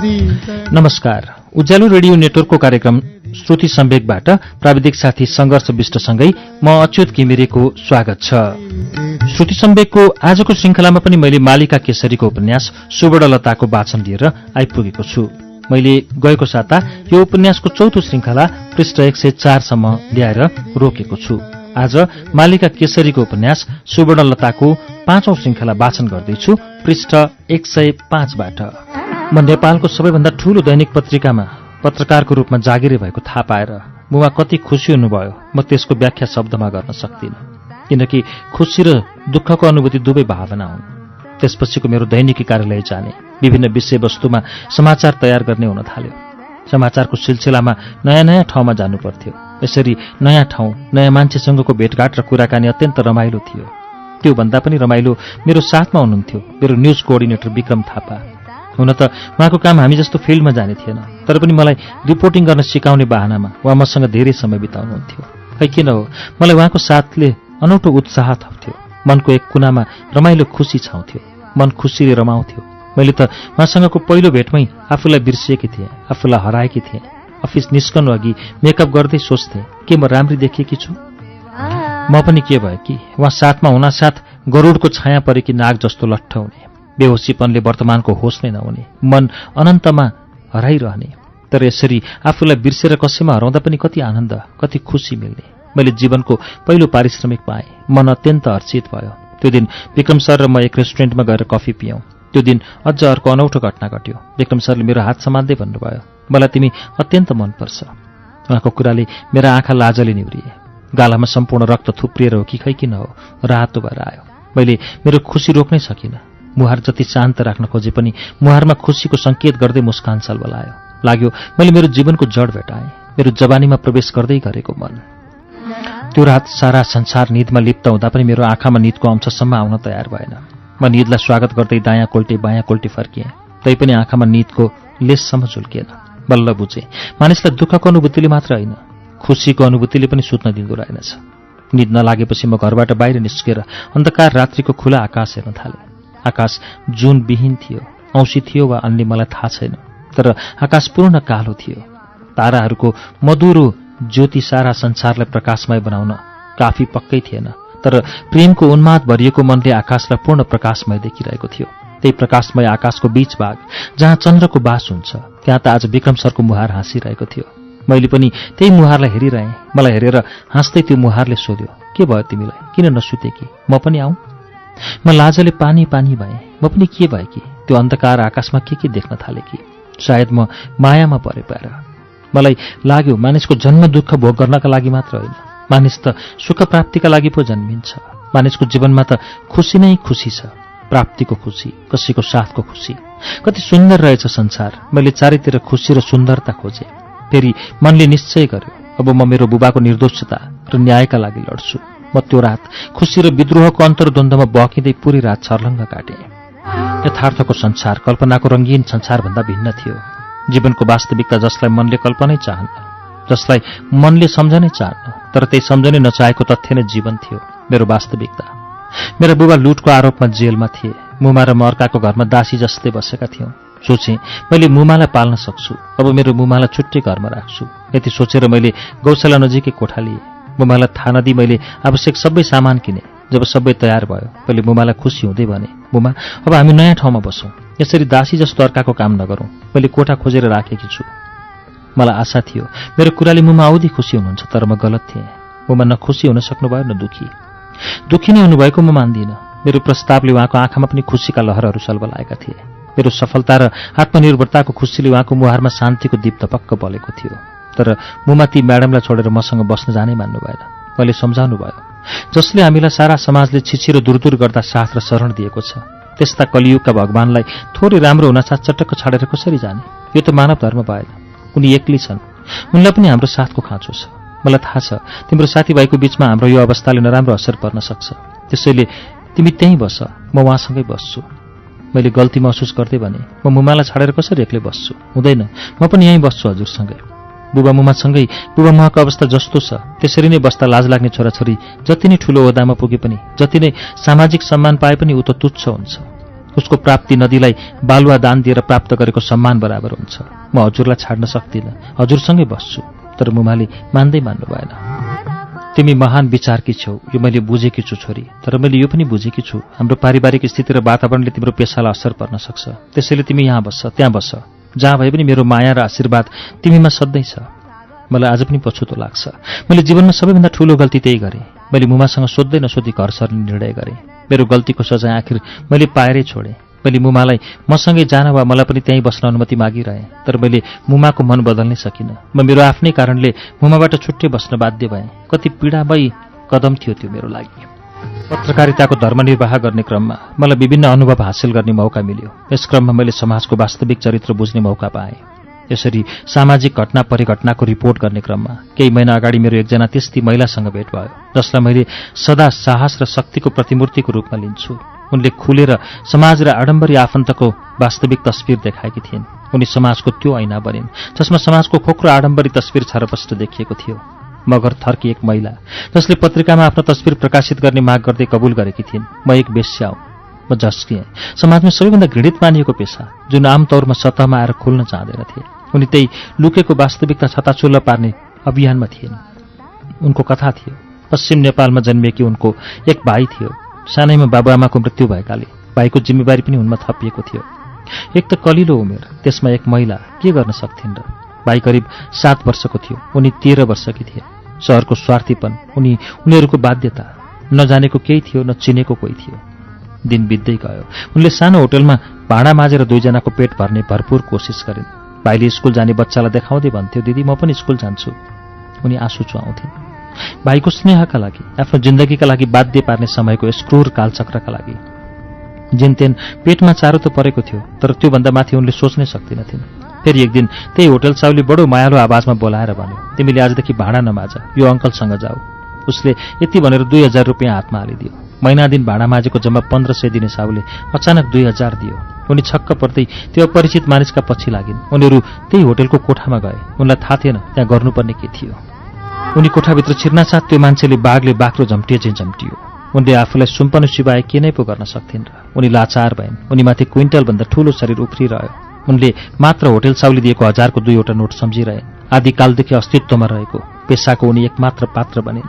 नमस्कार। उज्यालो रेडियो नेटवर्कको कार्यक्रम श्रुति सम्वेकबाट प्राविधिक साथी संघर्ष विष्टसँगै म अच्युत घिमिरेको स्वागत छ। श्रुति सम्वेकको आजको श्रृङ्खलामा पनि मैले मालिका केसरीको उपन्यास सुवर्णलताको वाचन लिएर आइपुगेको छु। मैले गएको साता यो उपन्यासको चौथो श्रृङ्खला पृष्ठ 104 सम्म ल्याएर रोकेको छु। आज मालिका केसरीको उपन्यास सुवर्णलताको 5औं श्रृङ्खला वाचन गर्दैछु पृष्ठ 105 बाट। म नेपालको सबैभन्दा ठूलो दैनिक पत्रिकामा पत्रकारको रूपमा जागिरे भएको थाहा पाएर मुमा कति खुसी हुनुभयो म त्यसको व्याख्या शब्दमा गर्न सक्दिनँ, किनकि खुसी र दुःखको अनुभूति दुवै भावना हुन्। त्यसपछिको मेरो दैनिकी कार्यालय जाने, विभिन्न विषयवस्तुमा समाचार तयार गर्ने हुन थाल्यो। समाचारको सिलसिलामा नयाँ नयाँ ठाउँमा जानु पर्थ्यो। यसरी नयाँ ठाउँ, नयाँ मान्छेसँगको भेटघाट र कुराकानी अत्यन्त रमाइलो थियो। त्योभन्दा पनि रमाइलो मेरो साथमा हुनुहुन्थ्यो मेरो न्युज कोअर्डिनेटर विक्रम थापा। हुन त उहाँको काम हामी जस्तो फिल्डमा जाने थिएन, तर पनि मलाई रिपोर्टिङ गर्न सिकाउने बहानामा उहाँ मसँग धेरै समय बिताउनुहुन्थ्यो। खै किन हो, मलाई उहाँको साथले अनौठो उत्साह थप्थ्यो। मनको एक कुनामा रमाइलो खुसी छाउँथ्यो, मन खुसीले रमाउँथ्यो। मैले त उहाँसँगको पहिलो भेटमै आफूलाई बिर्सिएकी थिएँ, आफूलाई हराएकी थिएँ। अफिस निस्कनु अघि मेकअप गर्दै सोच्थेँ के म राम्री देखिएकी छु। म पनि के भयो कि उहाँ साथमा हुनासाथ गरुडको छाया परेकी नाग जस्तो लट्ठ हुने, बेहोसीपनले वर्तमानको होस नै नहुने, मन अनन्तमा हराइरहने। तर यसरी आफूलाई बिर्सेर कसैमा हराउँदा पनि कति आनन्द, कति खुसी मिल्ने। मैले जीवनको पहिलो पारिश्रमिक पाएँ, मन अत्यन्त हर्षित भयो। त्यो दिन विक्रम सर र म एक रेस्टुरेन्टमा गएर कफी पियौँ। त्यो दिन अझ अर्को अनौठो घटना घट्यो। विक्रम सरले मेरो हात समात्दै भन्नुभयो, मलाई तिमी अत्यन्त मनपर्छ। उहाँको कुराले मेरा आँखा लाजले निहुरिए। गालामा सम्पूर्ण रक्त थुप्रिएर हो कि खै किन हो, रातो भएर आयो। मैले मेरो खुसी रोक्नै सकिनँ। मुहार जति शान्त राख्न खोजे पनि मुहारमा खुसीको संकेत गर्दै मुस्कान सल्बलायो। लाग्यो मैले मेरो जीवनको जड भेटाएँ, मेरो जवानीमा प्रवेश गर्दै गरेको मन। त्यो रात सारा संसार निदमा लिप्त हुँदा पनि मेरो आँखामा निदको अंशसम्म आउन तयार भएन। म निदलाई स्वागत गर्दै दायाँ कोल्टे बायाँ कोल्टे फर्किएँ, तैपनि आँखामा निदको लेससम्म झुल्किएन। बल्ल बुझेँ मानिसलाई दुःखको अनुभूतिले मात्र होइन, खुसीको अनुभूतिले पनि सुत्न दिँदो रहेनछ। निद नलागेपछि म घरबाट बाहिर निस्केर अन्धकार रात्रिको खुला आकाश हेर्न थालेँ। आकाश जुनविहीन थियो, औँसी थियो वा अन्य मलाई थाहा छैन, तर आकाश पूर्ण कालो थियो। ताराहरूको मधुरो ज्योति सारा संसारलाई प्रकाशमय बनाउन काफी पक्कै थिएन, तर प्रेमको उन्माद भरिएको मनले आकाशलाई पूर्ण प्रकाशमय देखिरहेको थियो। त्यही प्रकाशमय आकाशको बीच भाग जहाँ चन्द्रको बास हुन्छ, त्यहाँ त आज विक्रम सरको मुहार हाँसिरहेको थियो। मैले पनि त्यही मुहारलाई हेरिरहेँ। मलाई हेरेर हाँस्दै त्यो मुहारले सोध्यो, के भयो तिमीलाई, किन नसुते कि, म पनि आऊँ? म लाजले पानी पानी भएँ। म पनि के भए कि त्यो अन्धकार आकाशमा के देख्न थाले कि सायद म मायामा परे पाएर। मलाई लाग्यो मानिसको जन्म दुःख भोग गर्नका लागि मात्र होइन, मानिस त सुख प्राप्तिका लागि पो जन्मिन्छ। मानिसको जीवनमा त खुसी नै खुसी छ, प्राप्तिको खुसी, कसैको साथको खुसी। कति सुन्दर रहेछ संसार। मैले चारैतिर खुसी र सुन्दरता खोजेँ। फेरि मनले निश्चय गर्यो, अब म मेरो बुबाको निर्दोषता र न्यायका लागि लड्छु। म त्यो रात खुसी र विद्रोहको अन्तर्द्वन्द्वमा बकिँदै पूरी रात छर्लङ्ग काटेँ। यथार्थको संसार कल्पनाको रङ्गीन संसारभन्दा भिन्न थियो। जीवनको वास्तविकता जसलाई मनले कल्पनै चाहन्न, जसलाई मनले सम्झनै चाहन्न, तर त्यही सम्झनै नचाहेको तथ्य नै जीवन थियो, मेरो वास्तविकता। मेरा बुबा लुटको आरोपमा जेलमा थिए। मुमा र म अर्काको घरमा दासी जस्तै बसेका थियौँ। सोचेँ मैले मुमालाई पाल्न सक्छु, अब मेरो मुमालाई छुट्टै घरमा राख्छु। यति सोचेर मैले गौशाला नजिकै कोठा लिएँ। मुमालाई थाहा नदिई मैले आवश्यक सबै सामान किने। जब सबै तयार भयो मैले मुमालाई खुसी हुँदै भने, मुमा अब हामी नयाँ ठाउँमा बसौँ, यसरी दासी जस्तो अर्काको काम नगरौँ। मैले कोठा खोजेर राखेकी छु। मलाई आशा थियो मेरो कुराले मुमा औधी खुसी हुनुहुन्छ, तर म गलत थिएँ। मुमा न खुसी हुन सक्नुभयो न दुखी नै हुनुभएको म मान्दिनँ। मेरो प्रस्तावले उहाँको आँखामा पनि खुसीका लहरहरू सल्बलाएका थिए। मेरो सफलता र आत्मनिर्भरताको खुसीले उहाँको मुहारमा शान्तिको दीप धपक्क बलेको थियो। तर मुमा ती म्याडमलाई छोडेर मसँग बस्न जानै मान्नु भएन। मैले सम्झाउनु भयो, जसले हामीलाई सारा समाजले छिछि र दुरदुर गर्दा साथ र शरण दिएको छ, त्यस्ता कलियुगका भगवानलाई थोरै राम्रो हुनासाथ चटक्क छाडेर कसरी जाने? यो त मानव धर्म भएन। उनी एक्लै छन्, उनलाई पनि हाम्रो साथको खाँचो छ। मलाई थाहा छ तिम्रो साथीभाइको बीचमा हाम्रो यो अवस्थाले नराम्रो असर पर्न सक्छ, त्यसैले तिमी त्यहीँ बस, म उहाँसँगै बस्छु। मैले गल्ती महसुस गर्दै भने, म मुमालाई छाडेर कसरी एक्लै बस्छु? हुँदैन, म पनि यहीँ बस्छु हजुरसँगै। बुबा मुमासँगै बुबा मुवाको अवस्था जस्तो छ त्यसरी नै बस्दा लाज लाग्ने छोराछोरी जति नै ठूलो ओहदामा पुगे पनि, जति नै सामाजिक सम्मान पाए पनि ऊ त तुच्छ हुन्छ। उसको प्राप्ति नदीलाई बालुवा दान दिएर प्राप्त गरेको सम्मान बराबर हुन्छ। म हजुरलाई छाड्न सक्दिनँ, हजुरसँगै बस्छु। तर मुमाले मान्दै मान्नु भएन। तिमी महान विचारकी छौ, यो मैले बुझेकी छु छोरी। तर मैले यो पनि बुझेकी छु हाम्रो पारिवारिक स्थिति र वातावरणले तिम्रो पेसालाई असर पर्न सक्छ। त्यसैले तिमी यहाँ बस्छ, त्यहाँ बस्छ, जहाँ भए पनि मेरो माया र आशीर्वाद तिमीमा सधैँ छ। मलाई आज पनि पछुतो लाग्छ। मैले जीवनमा सबैभन्दा ठूलो गल्ती त्यही गरेँ। मैले मुमासँग सोध्दै नसोधी घर सर्ने निर्णय गरेँ। मेरो गल्तीको सजाय आखिर मैले पाएरै छोडेँ। मैले मुमालाई मसँगै जान वा मलाई पनि त्यहीँ बस्न अनुमति मागिरहेँ। तर मैले मुमाको मन बदल्नै सकिनँ। म मेरो आफ्नै कारणले मुमाबाट छुट्टै बस्न बाध्य भएँ। कति पीडामयी कदम थियो त्यो मेरो लागि। पत्रकारिताको धर्मनिर्वाह गर्ने क्रममा मलाई विभिन्न अनुभव हासिल गर्ने मौका मिल्यो। यस क्रममा मैले समाजको वास्तविक चरित्र बुझ्ने मौका पाएँ। यसरी सामाजिक घटना परिघटनाको रिपोर्ट गर्ने क्रममा केही महिना अगाडि मेरो एकजना त्यस्ती महिलासँग भेट भयो, जसलाई मैले सदा साहस र शक्तिको प्रतिमूर्तिको रूपमा लिन्छु। उनले खुलेर समाज र आडम्बरी आफन्तको वास्तविक तस्विर देखाएकी थिइन्। उनी समाजको त्यो ऐना बनिन् जसमा समाजको खोक्रो आडम्बरी तस्विर छरपष्ट देखिएको थियो। मगर थर्की एक महिला जसले पत्रिकामा आफ्नो तस्विर प्रकाशित गर्ने माग गर्दै कबुल गरेकी थिइन्। म एक वेश्या हुँ। म झस्किएँ। समाजमा सबैभन्दा घृणित मानिएको पेशा जुन आमतौरमा सतहमा आएर खुल्न चाहँदैनथे, उनी त्यही लुकेको वास्तविकता छताछुल्ल पार्ने अभियानमा थिइन्। उनको कथा थियो। पश्चिम नेपालमा जन्मिएकी उनको एक भाइ थियो। सानैमा बाबुआमाको मृत्यु भएकाले भाइको जिम्मेवारी पनि उनमा थपिएको थियो। एक त कलिलो उमेर, त्यसमा एक महिला, के गर्न सक्थिन् र? भाइ करिब 7 वर्षको थियो, उनी 13 वर्षकी थिए। शहरको स्वार्थीपन, उनीहरूको बाध्यता, नजानेको केही थियो, न चिनेको कोही थियो। दिन बित्दै गयो। उनले सानो होटलमा भाँडा माझेर 2 जनाको पेट भर्ने भरपूर कोसिस गरिन्। भाइले स्कुल जाने बच्चालाई देखाउँदै भन्थ्यो, दिदी म पनि स्कुल जान्छु। उनी आँसु चुहाउँथिन्। भाइको स्नेहका लागि, आफ्नो जिन्दगीका लागि बाध्य पार्ने समयको यस क्रूर कालचक्रका लागि। जिनतेन पेटमा चारो त परेको थियो, तर त्योभन्दा माथि उनले सोच्नै सक्दिनथिन्। फेरि एक दिन त्यही होटल चाउली बडो मायालु आवाजमा बोलाएर भन्यो, तिमीले आजदेखि भाँडा नमाज, यो अङ्कलसँग जाऊ। उसले यति भनेर 2000 रुपियाँ हातमा हालिदियो। महिना दिन भाँडा माझेको जम्मा 1500 दिने साउले अचानक 2000 दियो। उनी छक्क पर्दै त्यो अपरिचित मानिसका पछि लागिन्। उनीहरू त्यही होटलको कोठामा गए। उनलाई थाहा थिएन त्यहाँ गर्नुपर्ने के थियो। उनी कोठाभित्र छिर्नासाथ त्यो मान्छेले बाघले बाक्लो झम्टिए चाहिँ झम्टियो। उनले आफूलाई सुम्पनु सिवाय के नै पो गर्न सक्थिन् र? उनी लाचार भइन्। उनीमाथि क्विन्टलभन्दा ठूलो शरीर उफ्रिरह्यो। उनले मात्र होटल चाउली दिएको 1000 को 2वटा नोट सम्झिरहे। आदिकालदेखि अस्तित्वमा रहेको पेसाको उनी एकमात्र पात्र बनिन्।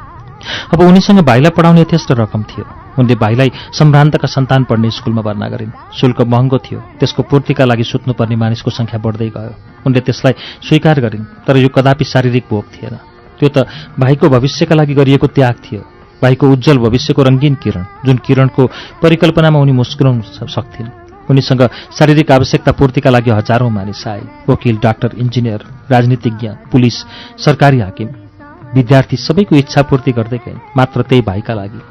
अब उनीसँग भाइलाई पढाउने यथेष्ट रकम थियो। उनले भाइलाई सम्भ्रान्तका सन्तान पढ्ने स्कुलमा भर्ना गरिन्। शुल्क महँगो थियो। त्यसको पूर्तिका लागि सुत्नुपर्ने मानिसको संख्या बढ्दै गयो। उनले त्यसलाई स्वीकार गरिन्, तर यो कदापि शारीरिक भोग थिएन। त्यो त भाइको भविष्यका लागि गरिएको त्याग थियो। भाइको उज्जवल भविष्यको रंगीन किरण, जुन किरणको परिकल्पनामा उनी मुस्कुराउन सक्थिन्। उनीसँग शारीरिक आवश्यकता पूर्तिका लागि हजारौं मानिस आए। वकिल, डाक्टर, इन्जिनियर, राजनीतिज्ञ, पुलिस, सरकारी हाकिम, विद्यार्थी सबैको इच्छा पूर्ति गर्दै गए, मात्र त्यही भाइका लागि।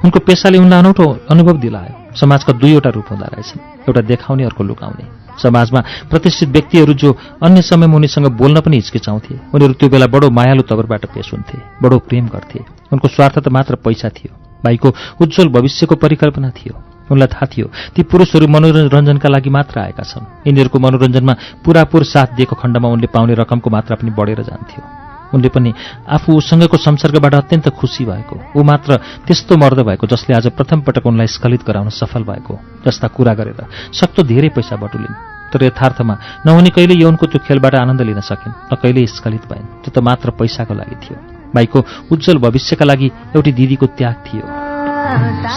उनको पेसाले उनलाई अनौठो अनुभव दिलायो। समाजका 2वटा रूप हुँदा रहेछन्, एउटा देखाउने, अर्को लुकाउने। समाजमा प्रतिष्ठित व्यक्तिहरू जो अन्य समयमा उनीसँग बोल्न पनि हिचकिचाउँथे, उनीहरू त्यो बेला बडो मायालु तवरबाट पेश हुन्थे, बडो प्रेम गर्थे। उनको स्वार्थ त मात्र पैसा थियो। भाइको उज्जवल भविष्यको परिकल्पना थियो। उनलाई थाहा थियो ती पुरुषहरू मनोरञ्जनका लागि मात्र आएका छन्। यिनीहरूको मनोरञ्जनमा पूरापूर साथ दिएको खण्डमा उनले पाउने रकमको मात्रा पनि बढेर जान्थ्यो। उनले पनि आफू उसँगको संसर्गबाट अत्यन्त खुसी भएको, ऊ मात्र त्यस्तो मर्द भएको जसले आज प्रथम पटक उनलाई स्खलित गराउन सफल भएको जस्ता कुरा गरेर सक्दो धेरै पैसा बटुलिन्। तर यथार्थमा न उनी कहिले यौनको त्यो खेलबाट आनन्द लिन सकिन्, न कहिले स्खलित भइन्। त्यो त मात्र पैसाको लागि थियो। भाइको उज्जवल भविष्यका लागि एउटी दिदीको त्याग थियो।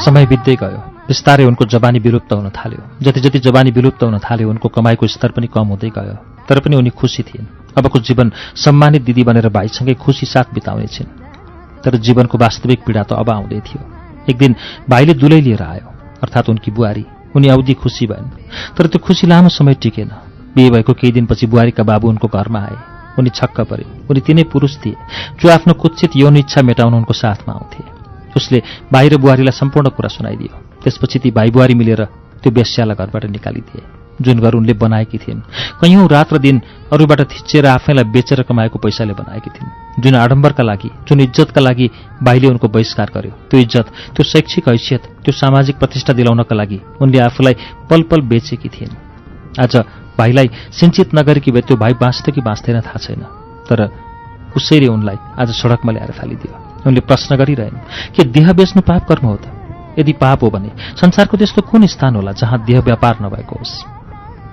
समय बित्दै गयो। बिस्तारै उनको जवानी विलुप्त हुन थाल्यो। जति जति जवानी विलुप्त हुन थाल्यो, उनको कमाईको स्तर पनि कम हुँदै गयो। तर पनि उनी खुसी थिइन्। अबको जीवन सम्मानित दिदी बनेर भाइसँगै खुसी साथ बिताउने छिन्। तर जीवनको वास्तविक पीडा त अब आउँदै थियो। एक दिन भाइले दुलै लिएर आयो, अर्थात् उनकी बुहारी। उनी औधी खुसी भइन्। तर त्यो खुसी लामो समय टिकेन। बिहे भएको केही दिनपछि बुहारीका बाबु उनको घरमा आए। उनी छक्क परे। उनी तिनै पुरुष थिए जो आफ्नो कुत्सित यौन इच्छा मेटाउन उनको साथमा आउँथे। उसले भाइ र बुहारीलाई सम्पूर्ण कुरा सुनाइदियो। त्यसपछि ती भाइ बुहारी मिलेर त्यो वेश्यालाई घरबाट निकालिदिए, जुन घर उनले बनाएकी थिइन्। कैयौं रात र दिन अरूबाट थिचेर आफैलाई बेचेर कमाएको पैसाले बनाएकी थिइन्। जुन आडम्बरका लागि, जुन इज्जतका लागि भाइले उनको बहिष्कार गर्यो, त्यो इज्जत, त्यो शैक्षिक हैसियत, त्यो सामाजिक प्रतिष्ठा दिलाउनका लागि उनले आफूलाई पल पल बेचेकी थिइन्। आज भाइलाई सिञ्चित नगरेकी भए त्यो भाइ बाँच्थ्यो कि बाँच्दैन थाहा छैन, तर उसैले उनलाई आज सडकमा ल्याएर फालिदियो। उनले प्रश्न गरिरहन्, के देह बेच्नु पाप कर्म हो त? यदि पाप हो भने संसारको त्यस्तो कुन स्थान होला जहाँ देह व्यापार नभएको होस्?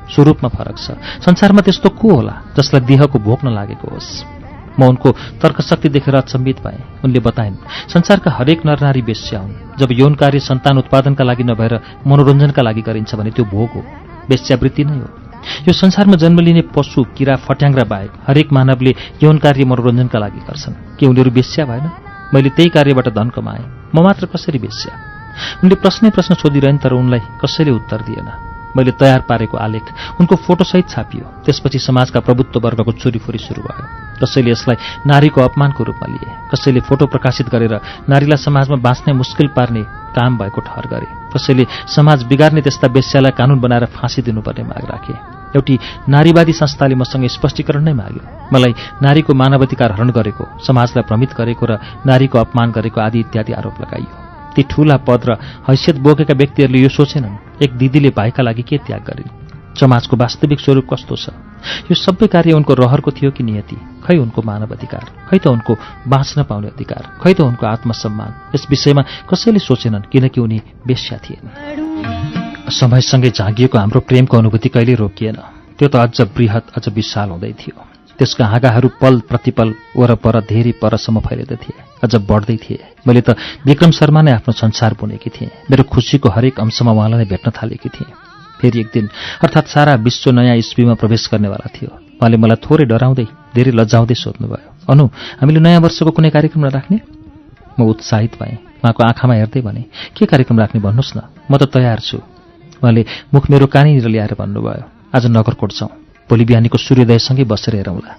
स्वरूपमा फरक छ। संसारमा त्यस्तो को होला जसलाई देहको भोक नलागेको होस्? म उनको तर्कशक्ति देखेर अचम्बित भएँ। उनले बताइन्, संसारका हरेक नरनारी वेश्या हुन्। जब यौन कार्य सन्तान उत्पादनका लागि नभएर मनोरञ्जनका लागि गरिन्छ भने त्यो भोग हो, वेश्यावृत्ति नै हो। यो संसारमा जन्म लिने पशु, किरा, फट्याङ्ग्रा बाहेक हरेक मानवले यौन कार्य मनोरञ्जनका लागि गर्छन्। के उनीहरू वेश्या भएन? मैले त्यही कार्यबाट धन कमाएँ, म मात्र कसरी वेश्या? उनले प्रश्न सोधिरहन्, तर उनलाई कसैले उत्तर दिएन। मैले तयार पारेको आलेख उनको फोटोसहित छापियो। त्यसपछि समाजका प्रभुत्व वर्गको चोरीफोरी सुरु भयो। कसैले यसलाई नारीको अपमानको रूपमा लिए, कसैले फोटो प्रकाशित गरेर नारीलाई समाजमा बाँच्नै मुस्किल पार्ने काम भएको ठहर गरे, कसैले समाज बिगार्ने त्यस्ता वेश्यालाई कानून बनाएर फाँसी दिनुपर्ने माग राखे। एउटी नारीवादी संस्थाले मसँग स्पष्टीकरण नै माग्यो। मलाई नारीको मानवाधिकार हरण गरेको, समाजलाई भ्रमित गरेको र नारीको अपमान गरेको आदि इत्यादि आरोप लगाइयो। ती ठूला पद र हैसियत बोकेका व्यक्तिहरूले यो सोचेनन्, एक दिदीले भाइका लागि के त्याग गरिन्? समाजको वास्तविक स्वरूप कस्तो छ? यो सबै कार्य उनको रहरको थियो कि नियति? खै उनको मानव अधिकार, खै त उनको बाँच्न पाउने अधिकार, खै त उनको आत्मसम्मान? यस विषयमा कसैले सोचेनन्, किनकि उनी वेश्या थिएन। समयसँगै झाँगिएको हाम्रो प्रेमको अनुभूति कहिल्यै रोकिएन। त्यो त अझ बृहत, अझ विशाल हुँदै थियो। त्यसका हाँगाहरू पल प्रतिपल वरपर धेरै परसम्म फैलिँदै थिए, अझ बढ्दै थिए। मैले त विक्रम शर्मा नै आफ्नो संसार बुनेकी थिएँ। मेरो खुसीको हरेक अंशमा उहाँलाई नै भेट्न थालेकी थिएँ। फेरि एक दिन, अर्थात् सारा विश्व नयाँ इस्वीमा प्रवेश गर्नेवाला थियो। उहाँले मलाई थोरै डराउँदै, धेरै लज्जाउँदै सोध्नुभयो, अनु, हामीले नयाँ वर्षको कुनै कार्यक्रम नराख्ने? म उत्साहित भएँ। उहाँको आँखामा हेर्दै भने, के कार्यक्रम राख्ने भन्नुहोस् न, म त तयार छु। उहाँले मुख मेरो कानीनिर ल्याएर भन्नुभयो, आज नगरकोट जाउँ, भोलि बिहानीको सूर्योदयसँगै बसेर हेरौँला।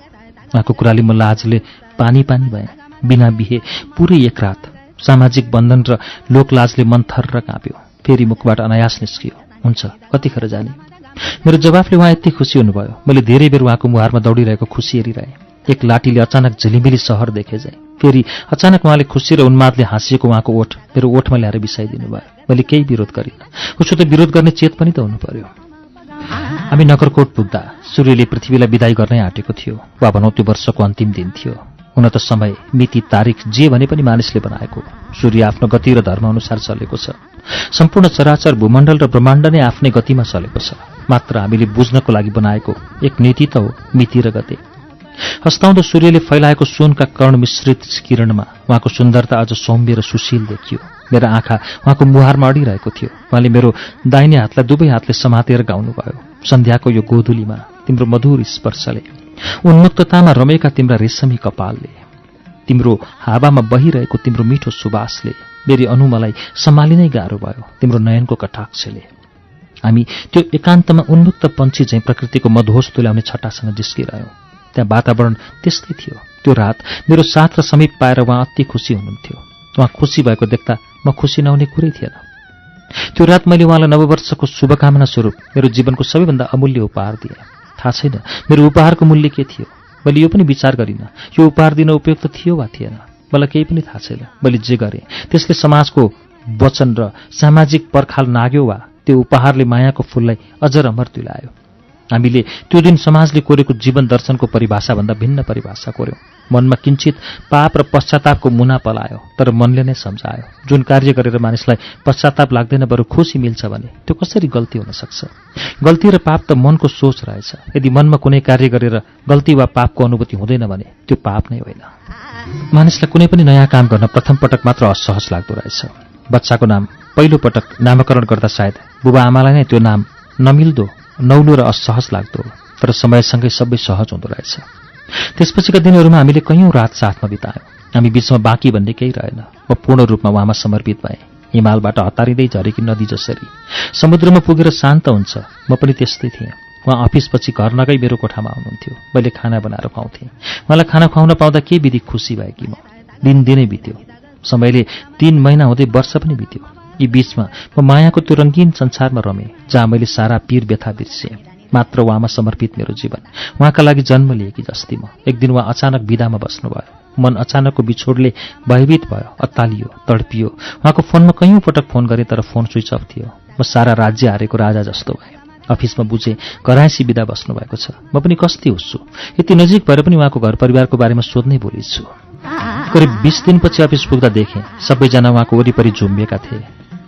उहाँको कुराले म लाजले पानी भएँ। बिना बिहे पुरै एक रात, सामाजिक बन्धन र लोकलाजले मन थर्र काँप्यो। फेरि मुखबाट अनायास निस्कियो, हुन्छ, कतिखेर जाने? मेरो जवाफले उहाँ यति खुसी हुनुभयो। मैले धेरै बेर उहाँको मुहारमा दौडिरहेको खुसी हेरिरहेँ। एक लाठीले अचानक झिलिमिली सहर देखे जाए। फेरि अचानक उहाँले खुसी र उन्मादले हाँसिएको उहाँको ओठ मेरो ओठमा ल्याएर बिसाइदिनु भयो। मैले केही विरोध गरिनँ। उसो त विरोध गर्ने चेत पनि त हुनु पर्यो। हामी नगरकोट पुग्दा सूर्यले पृथ्वीलाई विदाई गर्नै आँटेको थियो, वा भनौँ त्यो वर्षको अन्तिम दिन थियो। हुन त समय, मिति, तारिख जे भने पनि मानिसले बनाएको। सूर्य आफ्नो गति र धर्म अनुसार चलेको छ। सम्पूर्ण चराचर भूमण्डल र ब्रह्माण्ड नै आफ्नै गतिमा चलेको छ। मात्र हामीले बुझ्नको लागि बनाएको एक नीति त हो मिति र गति। हस्ताउँदो सूर्यले फैलाएको सुनका कर्ण मिश्रित किरणमा उहाँको सुन्दरता अझ सौम्य र सुशील देखियो। मेरा आँखा उहाँको मुहारमा अडिरहेको थियो। उहाँले मेरो दाहिने हातलाई दुवै हातले समातेर गाउनुभयो, सन्ध्याको यो गोधुलीमा तिम्रो मधुर स्पर्शले, उन्मुक्ततामा रमेका तिम्रा रेशमी कपालले, तिम्रो हावामा बहिरहेको तिम्रो मिठो सुवासले मेरी अनु मलाई सम्हालिनै गाह्रो भयो, तिम्रो नयनको कटाक्षले। हामी त्यो एकान्तमा उन्मुक्त पन्छी झैँ प्रकृतिको मधोस तुल्याउने छटासँग जिस्किरह्यौँ। त्यहाँ वातावरण त्यस्तै थियो। त्यो रात मेरो साथ र समीप पाएर उहाँ अति खुसी हुनुहुन्थ्यो। उहाँ खुसी भएको देख्दा म खुसी नहुने कुरै थिएन। त्यो रात मैले उहाँलाई नववर्षको शुभकामना स्वरूप मेरो जीवनको सबैभन्दा अमूल्य उपहार दिएँ। थाहा छैन मेरो उपहारको मूल्य के थियो। मैले यो पनि विचार गरिनँ, यो उपहार दिन उपयुक्त थियो वा थिएन। मलाई केही पनि थाहा छैन। मैले जे गरेँ त्यसले समाजको वचन र सामाजिक पर्खाल नाग्यो वा त्यो उपहारले मायाको फूललाई अझ अमर तुल्यायो। हामीले त्यो दिन समाजले कोरेको जीवन दर्शनको परिभाषाभन्दा भिन्न परिभाषा कोर्यौँ। मनमा किञ्चित पाप र पश्चातापको मुना पलायो, तर मनले नै सम्झायो, जुन कार्य गरेर मानिसलाई पश्चाताप लाग्दैन बरु खुसी मिल्छ भने त्यो कसरी गल्ती हुन सक्छ? गल्ती र पाप त मनको सोच रहेछ। यदि मनमा कुनै कार्य गरेर गल्ती वा पापको अनुभूति हुँदैन भने त्यो पाप नै होइन। मानिसलाई कुनै पनि नयाँ काम गर्न प्रथम पटक मात्र असहज लाग्दो रहेछ। बच्चाको नाम पहिलो पटक नामकरण गर्दा सायद बुबा आमालाई नै त्यो नाम नमिल्दो, नौलो र असहज लाग्दो, तर समयसँगै सबै सहज हुँदो रहेछ। त्यसपछिका दिनहरूमा हामीले कैयौँ रात साथमा बितायौँ। हामी बीचमा बाँकी भन्ने केही रहेन। म पूर्ण रूपमा उहाँमा समर्पित भएँ। हिमालबाट हतारिँदै झरेकी नदी जसरी समुद्रमा पुगेर शान्त हुन्छ, म पनि त्यस्तै थिएँ। उहाँ अफिसपछि घर नगई मेरो कोठामा आउनुहुन्थ्यो। मैले खाना बनाएर खुवाउँथेँ। मलाई खाना खुवाउन पाउँदा के विधि खुसी भएकी म। दिनै बित्यो। समयले 3 महिना हुँदै वर्ष पनि बित्यो। यी बीचमा म मायाको त्यो रङ्गीन संसारमा रमेँ जहाँ मैले सारा पीर व्यथा बिर्सेँ। मात्र उहाँमा समर्पित मेरो जीवन, उहाँका लागि जन्म लिएकी जस्ती म। एक दिन उहाँ अचानक विदामा बस्नुभयो। मन अचानकको बिछोडले भयभीत भयो, अत्तालियो, तडपियो। उहाँको फोनमा कैयौँ पटक फोन गरेँ तर फोन स्विच अफ थियो। म सारा राज्य हारेको राजा जस्तो भएँ। अफिसमा बुझेँ घरायसी बिदा बस्नुभएको छ। म पनि कस्ती हुन्छु। यति नजिक भएर पनि उहाँको घर परिवारको बारेमा सोध्नै भुलिछु। करिब 20 दिनपछि अफिस पुग्दा देखेँ सबैजना उहाँको वरिपरि झुम्बिएका थिए।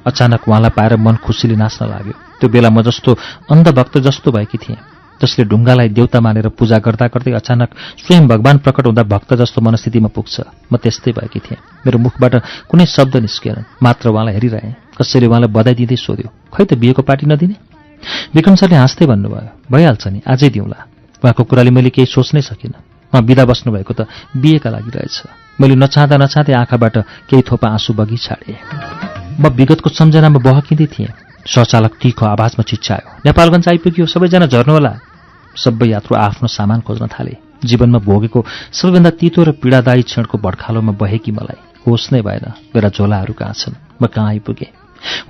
अचानक उहाँलाई पाएर मन खुसीले नाच्न लाग्यो। त्यो बेला म जस्तो अन्धभक्त जस्तो भएकी थिएँ, जसले ढुङ्गालाई देउता मानेर पूजा गर्दा गर्दै अचानक स्वयं भगवान प्रकट हुँदा भक्त जस्तो मनस्थितिमा पुग्छ। म त्यस्तै भएकी थिएँ। मेरो मुखबाट कुनै शब्द निस्किएन, मात्र उहाँलाई हेरिरहेँ। कसैले उहाँलाई बधाई दिँदै सोध्यो, खै त बिहेको पार्टी नदिने? विक्रम सरले हाँस्दै भन्नुभयो, भइहाल्छ नि, आजै दिउँला। उहाँको कुराले मैले केही सोच्नै सकिनँ। उहाँ बिदा बस्नुभएको त बिहेका लागि रहेछ। मैले नचाहँदा नचाहँदै आँखाबाट केही थोपा आँसु बगी छाडेँ। म विगतको सम्झनामा बहकिँदै थिएँ। शौचालक तीखो आवाजमा चिच्चायो, नेपालगञ्ज आइपुग्यो, सबैजना झर्नुहोला। सबै यात्रु आफ्नो सामान खोज्न थाले। जीवनमा भोगेको सबैभन्दा तितो र पीडादायी क्षणको भड्खालोमा बहेकी मलाई होस नै भएन। मेरा झोलाहरू कहाँ छन्? म कहाँ आइपुगेँ?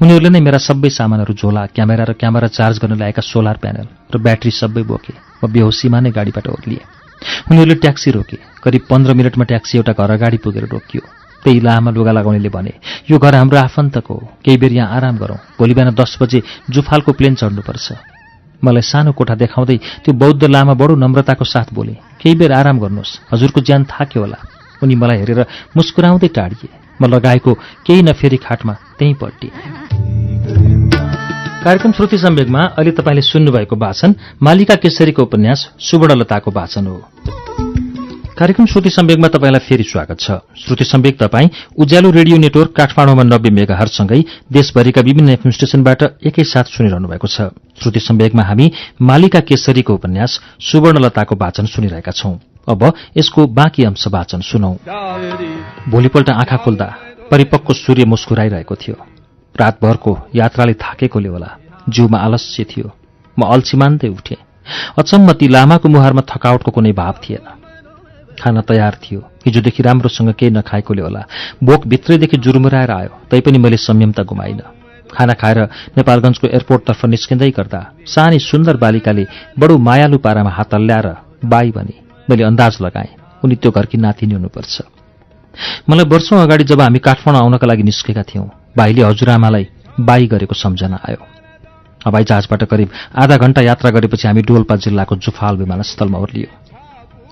उनीहरूले नै मेरा सबै सामानहरू, झोला, क्यामेरा चार्ज गर्न ल्याएका सोलर प्यानल र ब्याट्री सबै बोके। म बेहोसीमा नै गाडीबाट ओर्लिएँ। उनीहरूले ट्याक्सी रोके। करिब 15 मिनटमा ट्याक्सी एउटा घर अगाडि पुगेर रोकियो। त्यही लामा लुगा लगाउनेले भने, यो घर हाम्रो आफन्तको हो, केही बेर यहाँ आराम गरौँ, भोलि बिहान 10 बजे जुफालको प्लेन चढ्नुपर्छ। मलाई सानो कोठा देखाउँदै त्यो बौद्ध लामा बडो नम्रताको साथ बोले, केही बेर आराम गर्नुहोस्, हजुरको ज्यान थाक्यो होला। उनी मलाई हेरेर मुस्कुराउँदै टाढिए। म लगाएको केही नफेरी खाटमा त्यहीँ पल्टिएँ। कार्यक्रम श्रुति सम्वेकमा अहिले तपाईँले सुन्नुभएको वाचन मालिका केसरीको उपन्यास सुवर्णलताको वाचन हो। कार्यक्रम श्रुति सम्वेकमा तपाईँलाई फेरि स्वागत छ। श्रुति सम्वेक तपाईँ उज्यालो रेडियो नेटवर्क काठमाडौँमा 90 मेगाहर्जसँगै देशभरिका विभिन्न एफएम स्टेशनबाट एकैसाथ सुनिरहनु भएको छ। श्रुति सम्वेकमा हामी मालिका केसरीको उपन्यास सुवर्णलताको वाचन सुनिरहेका छौं। अब यसको बाँकी अंश वाचन सुनौ। भोलिपल्ट आँखा खोल्दा परिपक्व सूर्य मुस्कुराइरहेको थियो। रातभरको यात्राले थाकेकोले होला जिउमा आलस्य थियो। म अल्छी मान्दै उठेँ। अचम्म ती लामाको मुहारमा थकावटको कुनै भाव थिएन। खाना तयार थियो। हिजोदेखि राम्रोसँग केही नखाएकोले होला भोक भित्रैदेखि जुरुमुराएर आयो, तैपनि मैले संयमता गुमाइन। खाना खाएर नेपालगञ्जको एयरपोर्टतर्फ निस्किँदै गर्दा सानी सुन्दर बालिकाले बडो मायालु पारामा हात हल्ल्याएर बाई भने। मैले अन्दाज लगाएँ उनी त्यो घरकी नातिनी हुनुपर्छ। मलाई वर्षौं अगाडि जब हामी काठमाडौँ आउनका लागि निस्केका थियौं, भाइले हजुरआमालाई बाई गरेको सम्झना आयो। हवाईजहाजबाट करिब आधा घण्टा यात्रा गरेपछि हामी डोल्पा जिल्लाको जुफाल विमानस्थलमा ओर्लियो।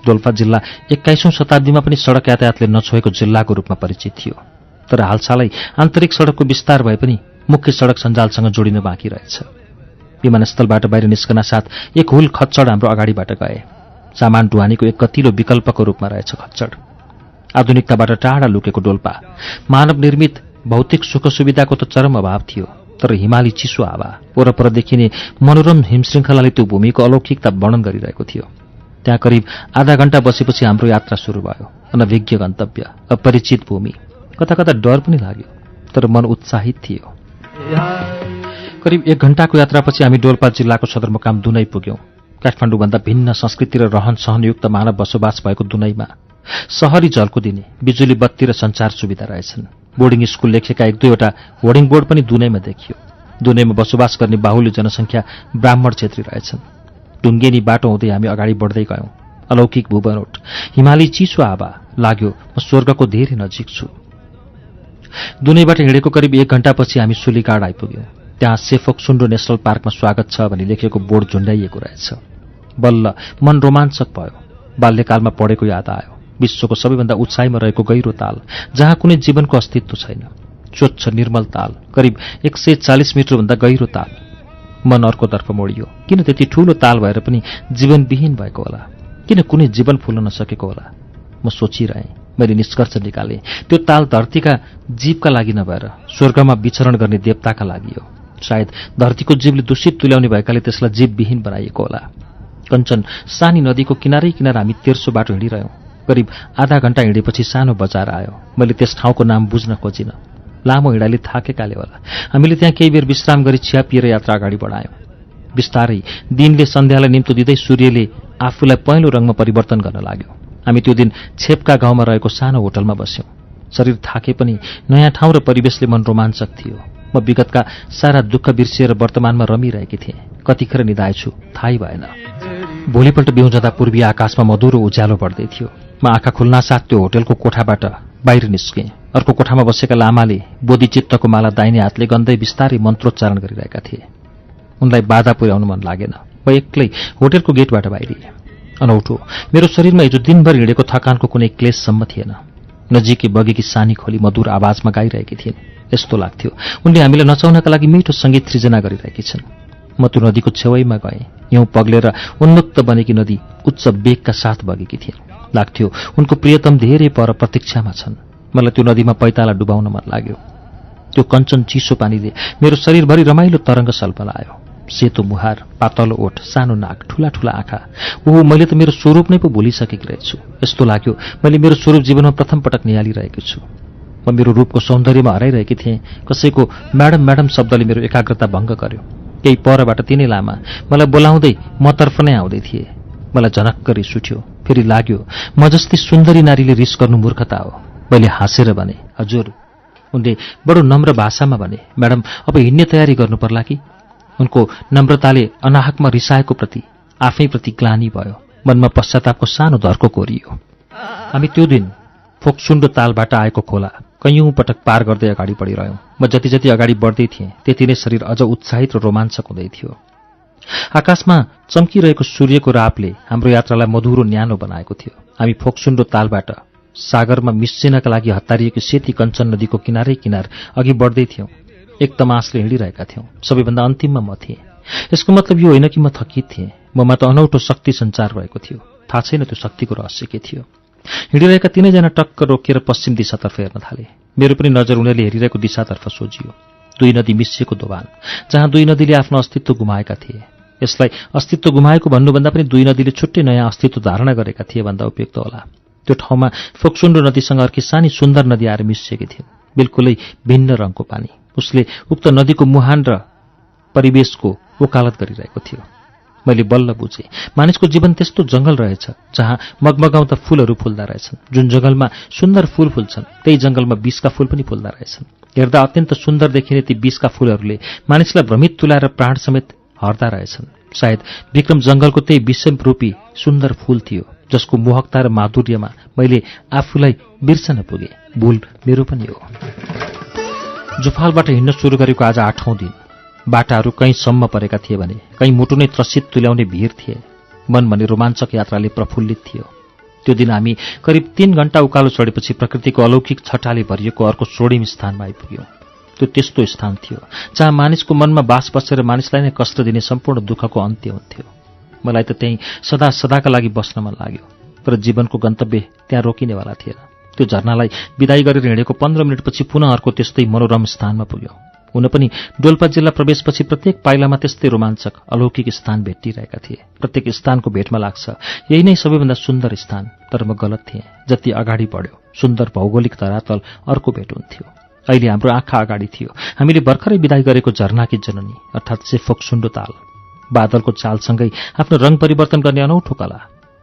डोल्पा जिल्ला 21औं शताब्दीमा पनि सड़क यातायातले नछोएको जिल्लाको रूपमा परिचित थियो। तर हालसालै आन्तरिक सड़कको विस्तार भए पनि मुख्य सड़क सञ्जालसँग जोडिन बाँकी रहेछ। विमानस्थलबाट बाहिर निस्कन साथ एक हुल खच्चड हाम्रो अगाडिबाट गए। सामान ढुवानीको एक कतिलो विकल्पको रूपमा रहेछ खच्चड। आधुनिकताबाट टाढा लुकेको डोल्पा मानव निर्मित भौतिक सुख सुविधाको त चरम अभाव थियो, तर हिमाली चिसो हावा, वरपर देखिने मनोरम हिमश्रृङ्खलाले त्यो भूमिको अलौकिकता वर्णन गरिरहेको थियो। त्यहाँ करिब आधा घण्टा बसेपछि हाम्रो यात्रा सुरु भयो। अनभिज्ञ गन्तव्य, अपरिचित भूमि, कता कता डर पनि लाग्यो, तर मन उत्साहित थियो। करिब 1 घण्टाको यात्रापछि हामी डोल्पा जिल्लाको सदरमुकाम दुनै पुग्यौं। काठमाडौँभन्दा भिन्न संस्कृति र रहन सहनयुक्त मानव बसोबास भएको दुनैमा सहरी झल्को दिने बिजुली बत्ती र सञ्चार सुविधा रहेछन्। बोर्डिङ स्कुल लेखेका 1-2वटा होर्डिङ बोर्ड पनि दुनैमा देखियो। दुनैमा बसोबास गर्ने बाहुल्य जनसङ्ख्या ब्राह्मण क्षेत्री रहेछन्। ढुङ्गेनी बाटो हुँदै हामी अगाडि बढ्दै गयौं। अलौकिक भूबनोट, हिमाली चिसो हावा लाग्यो म स्वर्गको धेरै नजिक छु। दुनैबाट हिँडेको करिब 1 घण्टापछि हामी सुलीगाड आइपुग्यौं। त्यहाँ सेफोक सुन्डो नेशनल पार्कमा स्वागत छ भनी लेखेको बोर्ड झुण्डाइएको रहेछ। बल्ल मन रोमाञ्चक भयो। बाल्यकालमा पढेको याद आयो। विश्वको सबैभन्दा उचाइमा रहेको गहिरो ताल, जहाँ कुनै जीवनको अस्तित्व छैन। स्वच्छ निर्मल ताल, करिब 140 मिटरभन्दा गहिरो ताल। मन अर्कोतर्फ मोडियो। किन त्यति ठूलो ताल भएर पनि जीवनविहीन भएको होला? किन कुनै जीवन फुल्न नसकेको होला? म सोचिरहेँ। मैले निष्कर्ष निकालेँ त्यो ताल धरतीका जीवका लागि नभएर स्वर्गमा विचरण गर्ने देवताका लागि हो। सायद धरतीको जीवले दूषित तुल्याउने भएकाले त्यसलाई जीवविहीन बनाइएको होला। कञ्चन सानी नदीको किनारै किनार हामी तेर्सो बाटो हिँडिरह्यौं। करिब आधा घण्टा हिँडेपछि सानो बजार आयो। मैले त्यस ठाउँको नाम बुझ्न खोजिन। लामो हिँडाइले थाकेकाले होला हामीले त्यहाँ केही बेर विश्राम गरी चिया पिएर यात्रा अगाडि बढायौं। बिस्तारै दिनले सन्ध्यालाई निम्तो दिँदै सूर्यले आफूलाई पहेँलो रङमा परिवर्तन गर्न लाग्यो। हामी त्यो दिन छेपका गाउँमा रहेको सानो होटलमा बस्यौं। शरीर थाके पनि नयाँ ठाउँ र परिवेशले मन रोमाञ्चक थियो। म विगतका सारा दुःख बिर्सिएर वर्तमानमा रमिरहेकी थिएँ। कतिखेर निधाएछु थाहै भएन। भोलिपल्ट बिउँझदा पूर्वी आकाशमा मधुरो उज्यालो बढ्दै थियो। म आँखा खुल्नासाथ त्यो होटलको कोठाबाट बाहिर निस्केँ। अर्को कोठामा बसेका लामाले बोधिचित्तको माला दाहिने हातले गन्दै बिस्तारै मन्त्रोच्चारण गरिरहेका थिए। उनलाई बाधा पुर्याउन मन लागेन। म एक्लै होटलको गेटबाट बाहिरिएँ। अनौठो, मेरो शरीरमा हिजो दिनभर हिँडेको थकानको कुनै क्लेशसम्म थिएन। नजिकै बगेकी सानी खोली मधुर आवाजमा गाइरहेकी थिइन्। यस्तो लाग्थ्यो उनले हामीलाई नचाउनका लागि मिठो सङ्गीत सृजना गरिरहेकी छन्। म त्यो नदीको छेउैमा गएँ। हिउँ पग्लेर उन्मुक्त बनेकी नदी उच्च वेगका साथ बगेकी थिए। लाग्थ्यो उनको प्रियतम धेरै पर प्रतीक्षामा छन्। मलाई त्यो नदीमा पैताला डुबाउन मन लाग्यो। त्यो कञ्चन चिसो पानीले मेरो शरीरभरि रमाइलो तरङ्ग सल्पलायो। सेतो मुहार, पातलो ओठ, सानो नाक, ठूला ठूला आँखा। ओहो, मैले त मेरो स्वरूप नै पो भुलिसकेकी रहेछु। यस्तो लाग्यो मैले मेरो स्वरूप जीवनमा प्रथम पटक निहालिरहेको छु। म मेरो रूपको सौन्दर्यमा हराइरहेकी थिएँ। कसैको म्याडम म्याडम शब्दले मेरो एकाग्रता भङ्ग गर्यो। केही परबाट तिनै लामा मलाई बोलाउँदै मतर्फ नै आउँदै थिए। मलाई झनक्क रिस उठ्यो। फेरि लाग्यो म जस्तै सुन्दरी नारीले रिस गर्नु मूर्खता हो। मैले हाँसेर भने, हजुर। उनले बडो नम्र भाषामा भने, म्याडम अब हिँड्ने तयारी गर्नु पर्ला कि? उनको नम्रताले अनाहकमा रिसाएको प्रति आफैप्रति ग्लानि भयो। मनमा पश्चातापको सानो धर्को कोरियो। हामी त्यो दिन फोक्सुन्डो तालबाट आएको खोला कैयौं पटक पार गर्दै अगाडि बढिरह्यौं। म जति जति अगाडि बढ्दै थिएँ त्यति नै शरीर अझ उत्साहित र रोमाञ्चक हुँदै थियो। आकाशमा चम्किरहेको सूर्यको रापले हाम्रो यात्रालाई मधुरो न्यानो बनाएको थियो। हामी फोक्सुन्डो तालबाट सागरमा मिसिनका लागि हतारिएको सेती कञ्चन नदीको किनारै किनार अघि बढ्दै थियौं। एक तमासले हिँडिरहेका थियौं। सबैभन्दा अन्तिममा म थिएँ। यसको मतलब यो होइन कि म थकित थिएँ। ममा त अनौठो शक्ति सञ्चार भएको थियो। थाहा छैन त्यो शक्तिको रहस्य के थियो। हिँडिरहेका तीनैजना टक्क रोकिएर पश्चिम दिशातर्फ हेर्न थाले। मेरो पनि नजर उनीहरूले हेरिरहेको दिशातर्फ सोझियो। दुई नदी मिसिएको दोभान, जहाँ दुई नदीले आफ्नो अस्तित्व गुमाएका थिए। यसलाई अस्तित्व गुमाएको भन्नुभन्दा पनि दुई नदीले छुट्टै नयाँ अस्तित्व धारणा गरेका थिए भन्दा उपयुक्त होला। त्यो ठाउँमा फोक्सुन्डो नदीसँग अर्की सानी सुन्दर नदी आएर मिसिएकी थिइन्। बिल्कुलै भिन्न रङको पानी। उसले उक्त नदीको मुहान र परिवेशको वकालत गरिरहेको थियो। मैले बल्ल बुझेँ मानिसको जीवन त्यस्तो जंगल रहेछ जहाँ मगमगाउँदा फूलहरू फुल्दा रहेछन्। जुन जंगलमा सुन्दर फूल फुल्छन् त्यही जंगलमा विषका फूल पनि फुल्दा रहेछन्। हेर्दा अत्यन्त सुन्दर देखिने ती विषका फूलहरूले मानिसलाई भ्रमित तुल्याएर प्राण समेत हर्दा रहेछन्। सायद विक्रम जंगलको त्यही विषमरूपी सुन्दर फूल थियो जसको मोहकता र माधुर्यमा मैले आफूलाई बिर्सन पुगे। भूल मेरो पनि हो। जुफालबाट हिँड्न सुरु गरेको आज 8औं दिन। बाटाहरू कहीँ सम्म परेका थिए भने कहीँ मुटु नै त्रसित तुल्याउने भिड थिए। मन भने रोमाञ्चक यात्राले प्रफुल्लित थियो। त्यो दिन हामी करिब 3 घण्टा उकालो चढेपछि प्रकृतिको अलौकिक छटाले भरिएको अर्को स्वर्णिम स्थानमा आइपुग्यौं। त्यो त्यस्तो स्थान थियो जहाँ मानिसको मनमा बास बसेर मानिसलाई नै कष्ट दिने सम्पूर्ण दुःखको अन्त्य हुन्थ्यो। मलाई त त्यहीँ सदा सदाका लागि बस्न मन लाग्यो। तर जीवनको गन्तव्य त्यहाँ रोकिनेवाला थिएन। त्यो झरनालाई विदाई गरेर हिँडेको 15 मिनटपछि पुनः अर्को त्यस्तै मनोरम स्थानमा पुग्यौं। हुन पनि डोल्पा जिल्ला प्रवेशपछि प्रत्येक पाइलामा त्यस्तै रोमाञ्चक अलौकिक स्थान भेटिरहेका थिए। प्रत्येक स्थानको भेटमा लाग्छ यही नै सबैभन्दा सुन्दर स्थान। तर म गलत थिएँ। जति अगाडि बढ्यो सुन्दर भौगोलिक धरातल अर्को भेट हुन्थ्यो। अहिले हाम्रो आँखा अगाडि थियो हामीले भर्खरै विदाई गरेको झरनाकी जननी अर्थात् फोक्सुन्डो ताल। बादलको चालसँगै आफ्नो रङ परिवर्तन गर्ने अनौठो कला।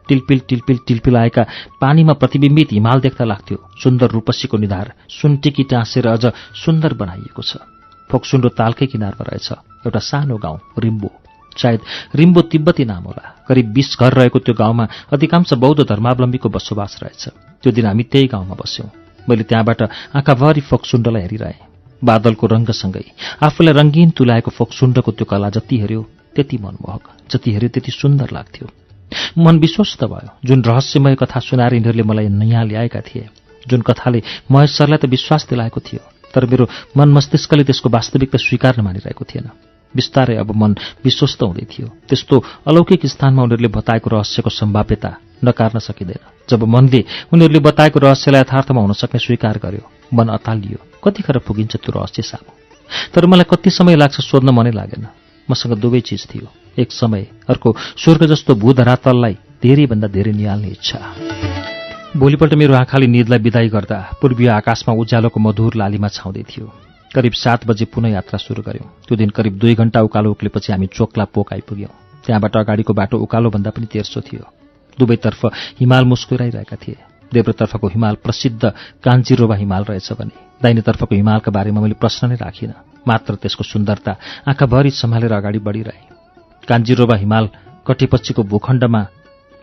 टिलपिल टिलपिल टिलपिलाएका पानीमा प्रतिबिम्बित हिमाल देख्दा लाग्थ्यो सुन्दर रूपसीको निधार सुन्टिकी टाँसेर अझ सुन्दर बनाइएको छ। फोक्सुन्डो तालकै किनारमा रहेछ एउटा सानो गाउँ रिम्बो। सायद रिम्बो तिब्बती नाम होला। करिब 20 घर रहेको त्यो गाउँमा अधिकांश बौद्ध धर्मावलम्बीको बसोबास रहेछ। त्यो दिन हामी त्यही गाउँमा बस्यौं। मैले त्यहाँबाट आँखाभरि फोक्सुन्डोलाई हेरिरहेँ। बादलको रङ्गसँगै आफूलाई रङ्गीन तुल्याएको फोक्सुन्डोको त्यो कला जति हेऱ्यो त्यति मनमोहक, जति हेऱ्यो त्यति सुन्दर लाग्थ्यो। मन विश्वस्त भयो। जुन रहस्यमय कथा सुनाएर यिनीहरूले मलाई यहाँ ल्याएका थिए, जुन कथाले महेश सरलाई त विश्वास दिलाएको थियो, तर मेरो मन मस्तिष्कले त्यसको वास्तविकता स्वीकार नमानिरहेको थिएन। बिस्तारै अब मन विश्वस्त हुँदै थियो। त्यस्तो अलौकिक स्थानमा उनीहरूले बताएको रहस्यको सम्भाव्यता नकार्न सकिँदैन। जब मनले उनीहरूले बताएको रहस्यलाई यथार्थमा हुन सक्ने स्वीकार गर्यो, मन अतालियो। कतिखेर पुगिन्छ त्यो रहस्य सामु? तर मलाई कति समय लाग्छ सोध्न मनै लागेन। मसँग दुवै चिज थियो, एक समय, अर्को स्वर्ग जस्तो भूधरातललाई धेरैभन्दा धेरै निहाल्ने इच्छा। भोलिपल्ट मेरो आँखाले निदलाई विदाई गर्दा पूर्वीय आकाशमा उज्यालोको मधुर लालीमा छाउँदै थियो। करिब 7 बजे पुनः यात्रा सुरु गर्यौं। त्यो दिन करिब 2 घण्टा उकालो उक्लेपछि हामी चोक्ला पोक आइपुग्यौं। त्यहाँबाट अगाडिको बाटो उकालो भन्दा पनि तेर्सो थियो। दुवैतर्फ हिमाल मुस्कुराइरहेका थिए। देब्रेतर्फको हिमाल प्रसिद्ध कान्जिरोबा हिमाल रहेछ भने दाहिनेतर्फको हिमालका बारेमा मैले प्रश्न नै राखिनँ। मात्र त्यसको सुन्दरता आँखाभरि सम्हालेर अगाडि बढिरहे। कान्जिरोबा हिमाल कटेपछिको भूखण्डमा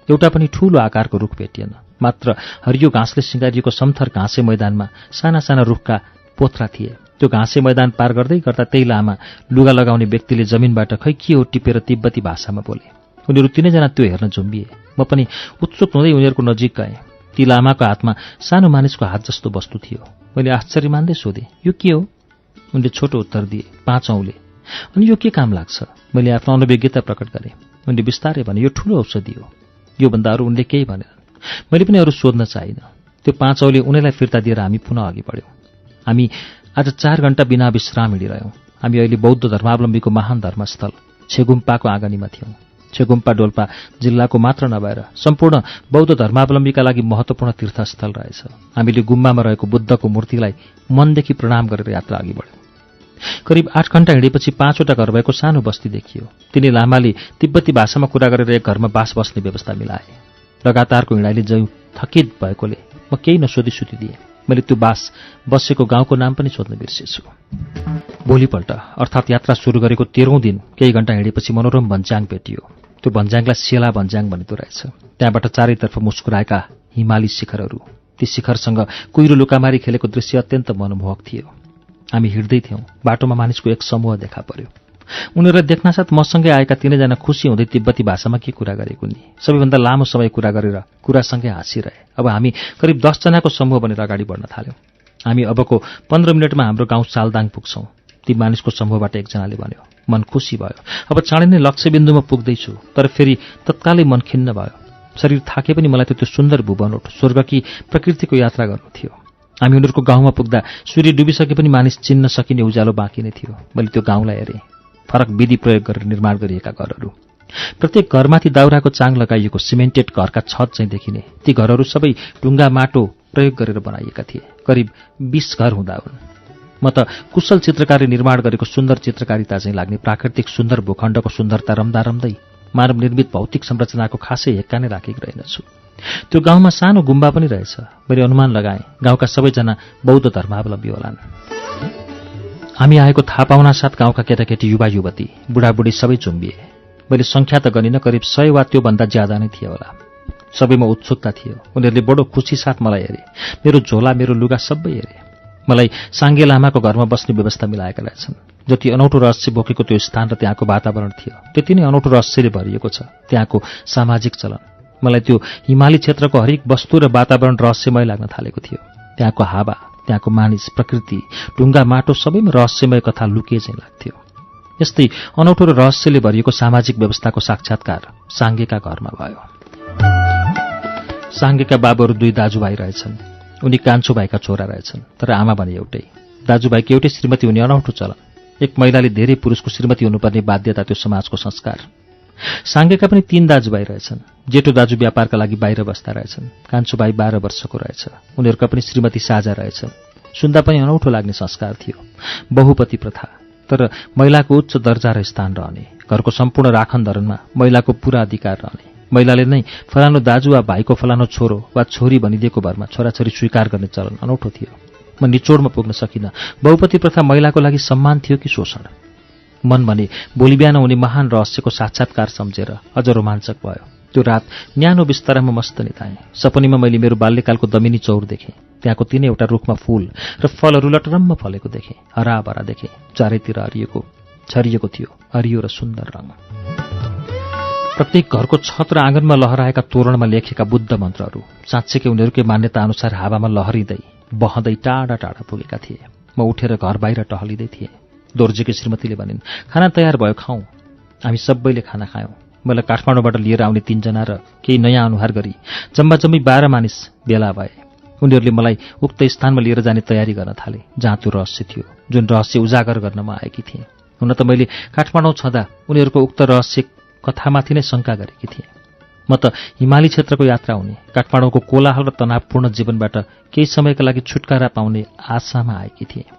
एउटा पनि ठूलो आकारको रुख भेटिएन। मात्र हरियो घाँसले सिँगारिएको समथर घाँसे मैदानमा साना साना रुखका पोथ्रा थिए। त्यो घाँसे मैदान पार गर्दै गर्दा त्यही लामा लुगा लगाउने व्यक्तिले जमिनबाट खै के हो टिपेर तिब्बती भाषामा बोले। उनीहरू तीनैजना त्यो हेर्न झुम्बिए। म पनि उत्सुक हुँदै उनीहरूको नजिक गएँ। ती लामाको हातमा सानो मानिसको हात जस्तो वस्तु थियो। मैले आश्चर्य मान्दै सोधेँ, यो के हो? उनले छोटो उत्तर दिए, 5 औँले। अनि यो के काम लाग्छ? मैले आफ्नो अनभिज्ञता प्रकट गरेँ। उनले बिस्तारै भने, यो ठूलो औषधि हो। योभन्दा अरू उनले केही भनेनन्। मैले पनि अरू सोध्न चाहिनँ। त्यो 5 औँले उनीलाई फिर्ता दिएर हामी पुनः अघि बढ्यौँ। हामी आज 4 घण्टा बिना विश्राम हिँडिरह्यौँ। हामी अहिले बौद्ध धर्मावलम्बीको महान धर्मस्थल छेगुम्पाको आँगनीमा थियौँ। छेगुम्पा डोल्पा जिल्लाको मात्र नभएर सम्पूर्ण बौद्ध धर्मावलम्बीका लागि महत्त्वपूर्ण तीर्थस्थल रहेछ। हामीले गुम्बामा रहेको बुद्धको मूर्तिलाई मनदेखि प्रणाम गरेर यात्रा अघि बढ्यौँ। करिब 8 घण्टा हिँडेपछि 5वटा घर भएको सानो बस्ती देखियो। तिनी लामाले तिब्बती भाषामा कुरा गरेर एक घरमा बास बस्ने व्यवस्था मिलाए। लगातारको हिँडाइले जिउ थकित भएकोले म केही नसोधी सुतिदिएँ। मैले त्यो बास बसेको गाउँको नाम पनि सोध्न बिर्सेछु। भोलिपल्ट अर्थात् यात्रा सुरु गरेको 13औं दिन केही घण्टा हिँडेपछि मनोरम भन्ज्याङ भेटियो। त्यो भन्ज्याङलाई सेला भन्ज्याङ भनिँदो रहेछ। त्यहाँबाट चारैतर्फ मुस्कुराएका हिमाली शिखरहरू, ती शिखरसँग कुहिरो लुकामारी खेलेको दृश्य अत्यन्त मनमोहक थियो। हामी हिँड्दै थियौँ। बाटोमा मानिसको एक समूह देखा पर्यो। उनीहरूलाई देख्नासाथ मसँगै आएका 3 जना खुसी हुँदै तिब्बती भाषामा के कुरा गरेको नि। सबैभन्दा लामो समय कुरा गरेर कुरासँगै हाँसिरहे। अब हामी करिब 10 जनाको समूह बनेर अगाडि बढ्न थाल्यौँ। हामी अबको 15 मिनटमा हाम्रो गाउँ सालदाङ पुग्छौँ। ती मानिसको समूहबाट एकजनाले भन्यो। मन खुसी भयो। अब चाँडै नै लक्ष्यबिन्दुमा पुग्दैछु। तर फेरि तत्कालै मन खिन्न भयो। शरीर थाके पनि मलाई त्यो सुन्दर भुवनोट स्वर्गकी प्रकृतिको यात्रा गर्नु थियो। हामी उनीहरूको गाउँमा पुग्दा सूर्य डुबिसके पनि मानिस चिन्न सकिने उज्यालो बाँकी नै थियो। मैले त्यो गाउँलाई हेरेँ। फरक विधि प्रयोग गरेर निर्माण गरिएका घरहरू। प्रत्येक घरमाथि दाउराको चाङ लगाइएको सिमेन्टेड घरका छत चाहिँ देखिने। ती घरहरू सबै ढुङ्गा माटो प्रयोग गरेर बनाइएका थिए। करिब 20 घर हुँदा हुन्। म त कुशल चित्रकारले निर्माण गरेको सुन्दर चित्रकारिता चाहिँ लाग्ने प्राकृतिक सुन्दर भूखण्डको सुन्दरता रम्दा रम्दै मानव निर्मित भौतिक संरचनाको खासै हेक्का नै राखेको रहेनछु। त्यो गाउँमा सानो गुम्बा पनि रहेछ। मैले अनुमान लगाएँ गाउँका सबैजना बौद्ध धर्मावलम्बी होलान्। हामी आएको थाहा पाउना साथ गाउँका केटाकेटी युवा युवती बुढाबुढी सबै चुम्बिए। मैले सङ्ख्या त गरिन, करिब 100 वा त्योभन्दा ज्यादा नै थिए होला। सबैमा उत्सुकता थियो। उनीहरूले बडो खुसी साथ मलाई हेरे। मेरो झोला मेरो लुगा सबै हेरे। मलाई साङ्गे लामाको घरमा बस्ने व्यवस्था मिलाएका रहेछन्। जति अनौठो रहस्य बोकेको त्यो स्थान र त्यहाँको वातावरण थियो त्यति नै अनौठो रहस्यले भरिएको छ त्यहाँको सामाजिक चलन। मलाई त्यो हिमाली क्षेत्रको हरेक वस्तु र वातावरण रहस्यमय लाग्न थालेको थियो। त्यहाँको हावा, त्यहाँको मानिस, प्रकृति, ढुङ्गा माटो सबैमा रहस्यमय कथा लुके चाहिँ लाग्थ्यो। यस्तै अनौठो र रहस्यले भरिएको सामाजिक व्यवस्थाको साक्षात्कार साङ्गेका घरमा भयो। साङ्गेका बाबुहरू 2 दाजुभाइ रहेछन्। उनी कान्छो भाइका छोरा रहेछन्, तर आमा भने एउटै। दाजुभाइकी एउटै श्रीमती हुने अनौठो चलन। एक महिलाले धेरै पुरुषको श्रीमती हुनुपर्ने बाध्यता त्यो समाजको संस्कार। साङ्गेका पनि 3 दाजुभाइ रहेछन्। जेठो दाजु व्यापारका लागि बाहिर बस्दा रहेछन्। कान्छो भाइ 12 वर्षको रहेछ। उनीहरूका पनि श्रीमती साझा रहेछन्। सुन्दा पनि अनौठो लाग्ने संस्कार थियो। बहुपति प्रथा, तर महिलाको उच्च दर्जा र स्थान रहने। घरको सम्पूर्ण राखनधरनमा महिलाको पूरा अधिकार रहने। महिलाले नै फलानो दाजु वा भाइको फलानो छोरो वा छोरी भनिदिएको भरमा छोराछोरी स्वीकार गर्ने चलन अनौठो थियो। म निचोडमा पुग्न सकिनँ। बहुपति प्रथा महिलाको लागि सम्मान थियो कि शोषण? मन भने भोलि बिहान हुने महान रहस्यको साक्षात्कार सम्झेर अझ रोमाञ्चक भयो। त्यो रात न्यानो बिस्तारामा मस्त निताएँ। सपनीमा मैले मेरो बाल्यकालको दमिनी चौर देखेँ। त्यहाँको 3वटा रुखमा फूल र फलहरू लटरम्म फलेको देखेँ। हराभरा देखेँ। चारैतिर छरिएको थियो हरियो र सुन्दर रङ। प्रत्येक घरको छत र आँगनमा लहराएका तोरणमा लेखेका बुद्ध मन्त्रहरू साँच्चैकै उनीहरूकै मान्यता अनुसार हावामा लहरिँदै बहँदै टाढा टाढा पुगेका थिए। म उठेर घर बाहिर टहलिँदै थिएँ। दोर्जेकी श्रीमतीले भनिन्, खाना तयार भयो, खाउँ। हामी सबैले खाना खायौँ। मलाई काठमाडौँबाट लिएर आउने 3 जना र केही नयाँ अनुहार गरी जम्मा 12 मानिस भेला भए। उनीहरूले मलाई उक्त स्थानमा लिएर जाने तयारी गर्न थाले जहाँ त्यो रहस्य थियो, जुन रहस्य उजागर गर्न म आएकी थिएँ। हुन त मैले काठमाडौँ छँदा उनीहरूको उक्त रहस्य कथामाथि नै शङ्का गरेकी थिएँ। म त हिमाली क्षेत्रको यात्रा हुने, काठमाडौँको कोलाहल र तनावपूर्ण जीवनबाट केही समयका लागि छुटकारा पाउने आशामा आएकी थिएँ।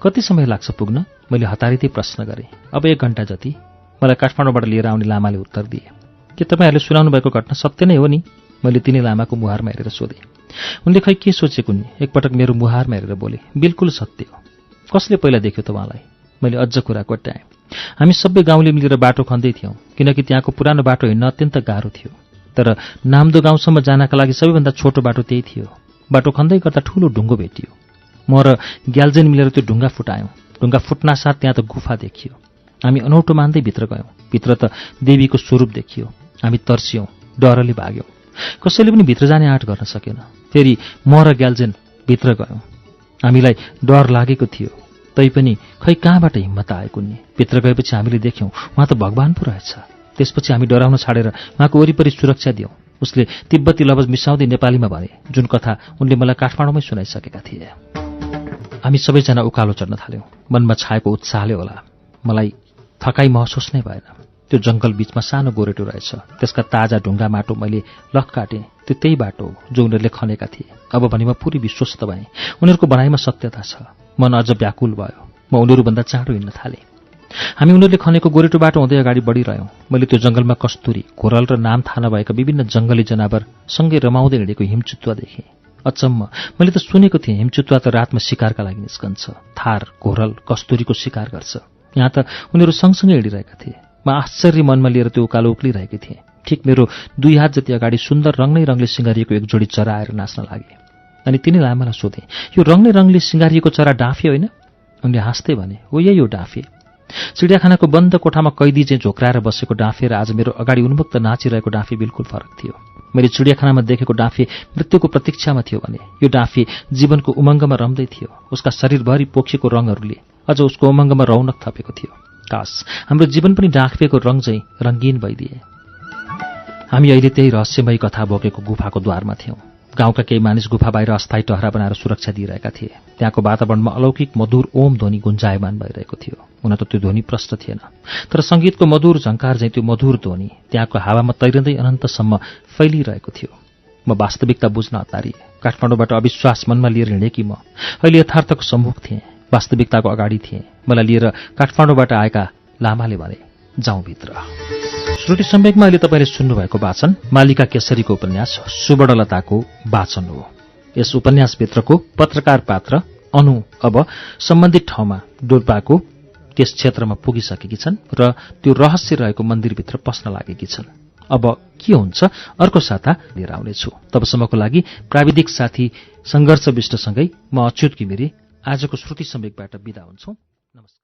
कति समय लाग्छ पुग्न? मैले हतारिँदै प्रश्न गरेँ। अब 1 घण्टा जति, मलाई काठमाडौँबाट लिएर आउने लामाले उत्तर दिए। के तपाईँहरूले सुनाउनु भएको घटना सत्य नै हो नि? मैले तिनी लामाको मुहारमा हेरेर सोधेँ। उनले खै के सोचेको नि एकपटक मेरो मुहारमा हेरेर बोले, बिल्कुल सत्य हो। कसले पहिला देख्यो त उहाँलाई? मैले अझ कुरा कोट्याएँ। हामी सबै गाउँले मिलेर बाटो खन्दै थियौँ, किनकि त्यहाँको पुरानो बाटो हिँड्न अत्यन्त गाह्रो थियो। तर नाम्दो गाउँसम्म जानका लागि सबैभन्दा छोटो बाटो त्यही थियो। बाटो खन्दै गर्दा ठूलो ढुङ्गो भेटियो। म र ग्याल्जेन मिलेर त्यो ढुङ्गा फुटायौँ। ढुङ्गा फुट्नासाथ त्यहाँ त गुफा देखियो। हामी अनौठो मान्दै भित्र गयौँ। भित्र त देवीको स्वरूप देखियो। हामी तर्सियौँ, डरले भाग्यौँ। कसैले पनि भित्र जाने आँट गर्न सकेन। फेरि म र ग्याल्जेन भित्र गयौँ। हामीलाई डर लागेको थियो। तैपनि खै कहाँबाट हिम्मत आएको नि। भित्र गएपछि हामीले देख्यौं उहाँ त भगवान पो रहेछ। त्यसपछि हामी डराउन छाडेर उहाँको वरिपरि सुरक्षा दियौं। उसले तिब्बती लवज मिसाउँदै नेपालीमा भने, जुन कथा उनले मलाई काठमाडौँमै सुनाइसकेका थिए। हामी सबैजना उकालो चढ्न थाल्यौं। मनमा छाएको उत्साहले होला मलाई थकाइ महसुस नै भएन। त्यो जंगल बीचमा सानो गोरेटो रहेछ। त्यसका ताजा ढुङ्गा माटो मैले लख काटेँ। त्यो त्यही बाटो हो जो उनीहरूले खनेका थिए। अब भने म पुरै विश्वस्त भएँ। उनीहरूको भनाइमा सत्यता छ। मन अझ व्याकुल भयो। म उनीहरूभन्दा चाँडो हिँड्न थालेँ। हामी उनीहरूले खनेको गोरेटो बाटो हुँदै अगाडि बढिरह्यौं। मैले त्यो जंगलमा कस्तुरी, घोरल र नाम थाहा नभएका विभिन्न जंगली जनावर सँगै रमाउँदै हिँडेको हिमचुत्वा देखेँ। अचम्म, मैले त सुनेको थिएँ हिमचुत्वा त रातमा शिकारका लागि निस्कन्छ। थार, घोरल, कस्तुरीको शिकार गर्छ। यहाँ त उनीहरू सँगसँगै हिँडिरहेका थिए। म आश्चर्य मनमा लिएर त्यो उकालो उक्लिरहेकी थिएँ। ठिक मेरो 2 हात जति अगाडि सुन्दर रङनै रङले सिँगारिएको एक जोडी चरा आएर नाच्न लागे। अनि तिनीलाई मलाई सोधे, यो रङनै रङले सिँगारिएको चरा डाँफे होइन? उनले हाँस्दै भने, हो यही हो डाँफे। चिडियाखानाको बन्द कोठामा कैदी चाहिँ झोक्राएर बसेको डाँफे र आज मेरो अगाडि उन्मुक्त नाचिरहेको डाँफे बिल्कुल फरक थियो। मैले चिडियाखानामा देखेको डाँफे मृत्युको प्रतीक्षामा थियो भने यो डाँफे जीवनको उमङ्गमा रम्दै थियो। उसका शरीरभरि पोखिएको रङहरूले अझ उसको उमङ्गमा रौनक थपेको थियो। काश हाम्रो जीवन पनि डाँफेको रङ चाहिँ रङ्गीन भइदिए। हामी अहिले त्यही रहस्यमयी कथा बोकेको गुफाको द्वारमा थियौं। गाउँका केही मानिस गुफा बाहिर अस्थायी टहरा बनाएर सुरक्षा दिइरहेका थिए। त्यहाँको वातावरणमा अलौकिक मधुर ओम ध्वनि गुन्जायमान भइरहेको थियो। हुन त त्यो ध्वनि प्रष्ट थिएन, तर संगीतको मधुर झङ्कार चाहिँ त्यो मधुर ध्वनि त्यहाँको हावामा तैरिँदै अनन्तसम्म फैलिरहेको थियो। म वास्तविकता बुझ्न हतारिएँ। काठमाडौँबाट अविश्वास मनमा लिएर हिँडेकी म अहिले यथार्थको सम्मुख थिएँ, वास्तविकताको अगाडि थिएँ। मलाई लिएर काठमाडौँबाट आएका लामाले भने, जाउँ भित्र। श्रुति सम्वेकमा अहिले तपाईँले सुन्नुभएको वाचन मालिका केसरीको उपन्यास सुवर्णलताको वाचन हो। यस उपन्यासभित्रको पत्रकार पात्र अनु अब सम्बन्धित ठाउँमा डोल्पाको त्यस क्षेत्रमा पुगिसकेकी छन् र त्यो रहस्य रहेको मन्दिरभित्र पस्न लागेकी छन्। अब के हुन्छ अर्को साता लिएर आउनेछु। तबसम्मको लागि प्राविधिक साथी संघर्ष विष्टसँगै म अच्युत घिमिरे आजको श्रुति सम्वेकबाट बिदा हुन्छु। नमस्कार।